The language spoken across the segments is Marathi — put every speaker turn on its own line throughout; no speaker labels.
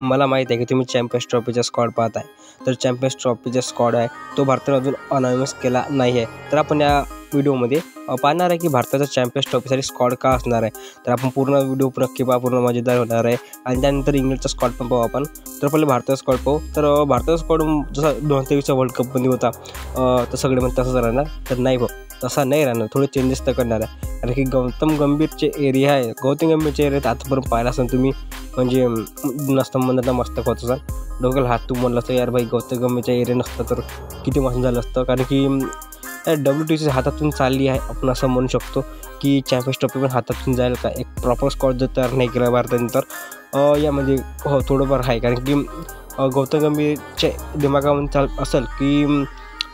मला माहीत आहे की तुम्ही चॅम्पियन्स ट्रॉफीचा स्क्वॉड पाहताय. तर चॅम्पियन्स ट्रॉफीचा स्क्वॉड आहे तो भारताने अजून अनाउन्स केला नाही आहे. तर आपण या व्हिडिओमध्ये पाहणार आहे की भारताचा चॅम्पियन्स ट्रॉफीसाठी स्क्वॉड का असणार आहे. तर आपण पूर्ण व्हिडिओ नक्की पहा, पूर्ण मजेदार होणार आहे. आणि त्यानंतर इंग्लंडचा स्क्वॉड पण पाहू आपण. तर पहिले भारताचा स्क्वॉड पाहू. तर भारताचा स्क्वॉड जसा 2023च्या वर्ल्ड कपमध्ये होता तर सगळे म्हणतात तसंच राहणार. तर नाही भाऊ, तसा नाही राहणार, थोडे चेंजेस तर करणार आहे. कारण की गौतम गंभीरचे एरिया आहे, गौतम गंभीरचे एरियात आतापर्यंत पाहिला असेल तुम्ही, म्हणजे नसतं म्हणत मस्त होत असाल. डोक्याला हात तू म्हणलं असतं यार भाई गौतम गंभीरच्या एरिया नसतं तर किती मस्त झालं असतं. कारण की WTC हातातून चालली आहे, आपण असं म्हणू शकतो की चॅम्पियन्स ट्रॉफी पण हातातून जाईल का. एक प्रॉपर स्क्वॉड जर तयार नाही केला भारताने तर यामध्ये हो थोडंफार आहे. कारण की गौतम गंभीरच्या दिमागामध्ये चाल असेल की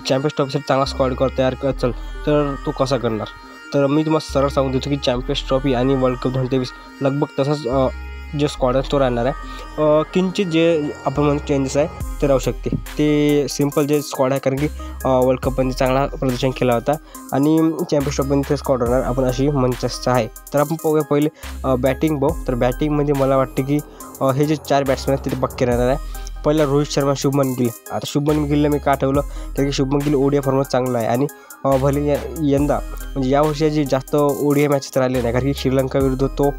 चॅम्पियन्स ट्रॉफीसाठी चांगला स्क्वॉड तयार असेल तर तो कसा करणार. तर मी तुम्हाला सरळ सांगून देतो की चॅम्पियन्स ट्रॉफी आणि वर्ल्ड कप 2023 लगभग तसंच जे स्क्वॉड आहे तो राहणार आहे. किंचित जे आपण म्हणतो चेंजेस आहे ते राहू शकते. ते सिम्पल जे स्क्वॉड आहे, कारण की वर्ल्ड कपमध्ये चांगला प्रदर्शन केला होता आणि चॅम्पियन्स ट्रॉफीमध्ये ते स्क्वॉड राहणार, आपण अशी म्हणत आहे. तर आपण पाहूया पहिले बॅटिंग पाहू. तर बॅटिंगमध्ये मला वाटते की हे जे 4 बॅट्समॅन आहेत ते पक्के राहणार आहे. पहिला रोहित शर्मा, शुभमन गिल. आता शुभमन गिलला मी का ठेवलं कारण की शुभमन गिल ODI फॉर्मॅट चांगला आहे आणि भले यंदा म्हणजे या वर्षी जास्त ODI मॅचेस राहिले नाही, कारण की श्रीलंका विरुद्ध तो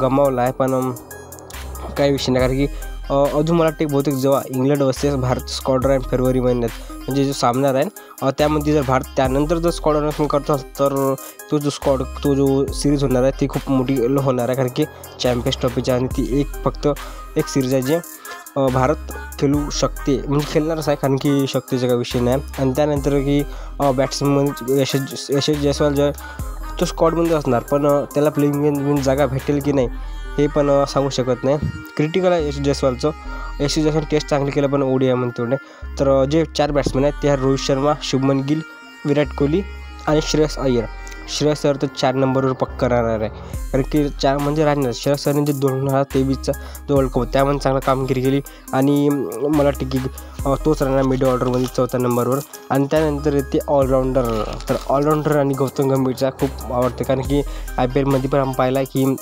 गमावला आहे. पण काही विषय नाही, कारण की अजून मला वाटते बहुतेक जेव्हा इंग्लंड वर्सेस भारत स्क्वॉड राहील फेब्रुवारी महिन्यात, म्हणजे जो सामना राहील त्यामध्ये जर भारत त्यानंतर जर स्क्वॉड अनाउन्समेंट करतो तर तो जो सिरीज होणार आहे ती खूप मोठी होणार आहे. कारण की चॅम्पियन्स ट्रॉफीच्या आणि ती फक्त एक सिरीज आहे जे भारत खेळू शकते, म्हणजे खेळणारच आहे, कारण की शक्तीचा काही विषय नाही. आणि त्यानंतर की बॅट्समन यशस्वी जयस्वाल जर तो स्क्वॉडमध्ये असणार, पण त्याला प्लेइंग जागा भेटेल की नाही हे पण सांगू शकत नाही. क्रिटिकल आहे यशस्वी जयस्वाल टेस्ट चांगली केलं पण ODI म्हणते तेवढे. तर जे 4 बॅट्समॅन आहेत ते रोहित शर्मा, शुभमन गिल, विराट कोहली आणि श्रेयस अय्यर. श्रेयस अय्यर तर 4 नंबरवर पक्का राहणार आहे, कारण की 4 म्हणजे राहणार. श्रेयस अय्यरने जे 2023चा जो वर्ल्ड कप त्यामध्ये चांगला कामगिरी केली आणि मला वाटतं की तोच राहणार मिड ऑर्डरमध्ये 4थ्या नंबरवर. आणि त्यानंतर येते ऑलराऊंडर. तर ऑलराऊंडर आणि गौतम गंभीरचा खूप आवडते, कारण की IPLमध्ये पण आपण पाहिला की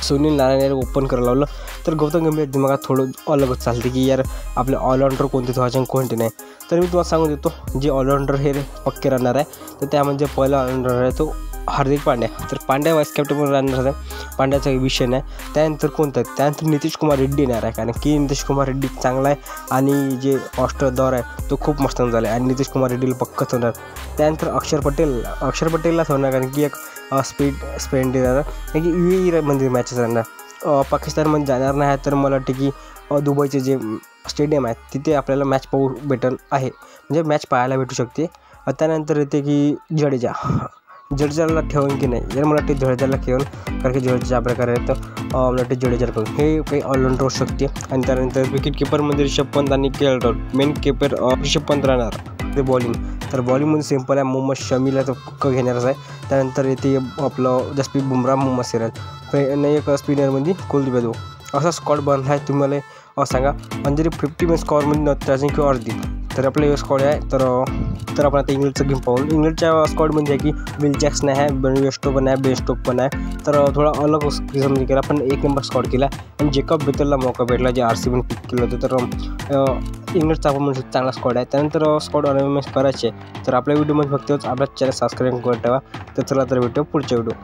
सुनील नारायण ओपन करायला लावलं तर गौतम गंभीर दिमागात थोडं अलगच चालते की यार आपले ऑलराऊंडर कोणते ठेवायचे आणि कोणते नाही. तर मी तुम्हाला सांगून देतो जे ऑलराऊंडर हे पक्के राहणार आहे. तर त्यामध्ये पहिला ऑलराऊंडर आहे तो हार्दिक पांड्या. तर पांड्या वाईस कॅप्टन पण राहणार आहे, पांड्याचा विषय नाही. त्यानंतर कोणतं त्यानंतर नितीश कुमार रेड्डी येणार आहे, कारण की नितीश कुमार रेड्डी चांगला आहे आणि जे ऑस्ट्रेलिया दौरा आहे तो खूप मस्त झाला आहे आणि नितीश कुमार रेड्डीला पक्कच होणार. त्यानंतर अक्षर पटेललाच होणार, कारण की एक स्पेंड राहणार, कारण की UAE मध्ये मॅचेस राहणार. पाकिस्तानमध्ये जाणार नाही तर मला वाटते की दुबईचे जे स्टेडियम आहेत तिथे आपल्याला मॅच पाहू भेटल आहे, म्हणजे मॅच पाहायला भेटू शकते. त्यानंतर येते की जडेजाला ठेवून की नाही, जर मला वाटते जडेजाला ठेवून, कारण की जडेजा प्रकारे आहे तर मला वाटते जडेजाला ठेवून हे काही ऑलराऊंडर होऊ शकते. आणि त्यानंतर विकेट किपरमध्ये ऋषभ पंत आणि KL राहुल. मेन किपर ऋषभ पंत राहणार. ते बॉलिंग, तर बॉलिंगमध्ये सिम्पल आहे, मोहम्मद शमीला तर पक्क घेणारच आहे. त्यानंतर येते आपलं जसप्रीत बुमराह, मोहम्मद सिराज नाही, एक स्पिनरमध्ये कुलदीप यादव. असा स्क्वॉड बनला आहे. तुम्हाला सांगा आणि जरी 50 स्कॉरमध्ये नटराजन किंवा अर्दी तर आपलं स्क्वॉड आहे. तर आपण आता इंग्लंडचं गेम पाहून. इंग्लंडच्या स्क्वॉडमध्ये आहे की विल जॅक्सन आहे, वेस्टो पण आहे, बेन स्टोक पण आहे. तर थोडा अलग किस्ममध्ये केला पण 1 नंबर स्क्वॉड केला आणि जेकब बेथलला मौका भेटला जे RCB पिक केलं होतं. तर इंग्लंडचा आपण म्हणजे चांगला स्क्वॉड आहे. त्यानंतर स्क्वॉड अनाउन्समेंट करायचे. तर आपल्या व्हिडिओमध्ये फक्त आपल्या चॅनल सबस्क्राईब करून ठेवा. तर चला तर भेटू पुढच्या व्हिडिओ.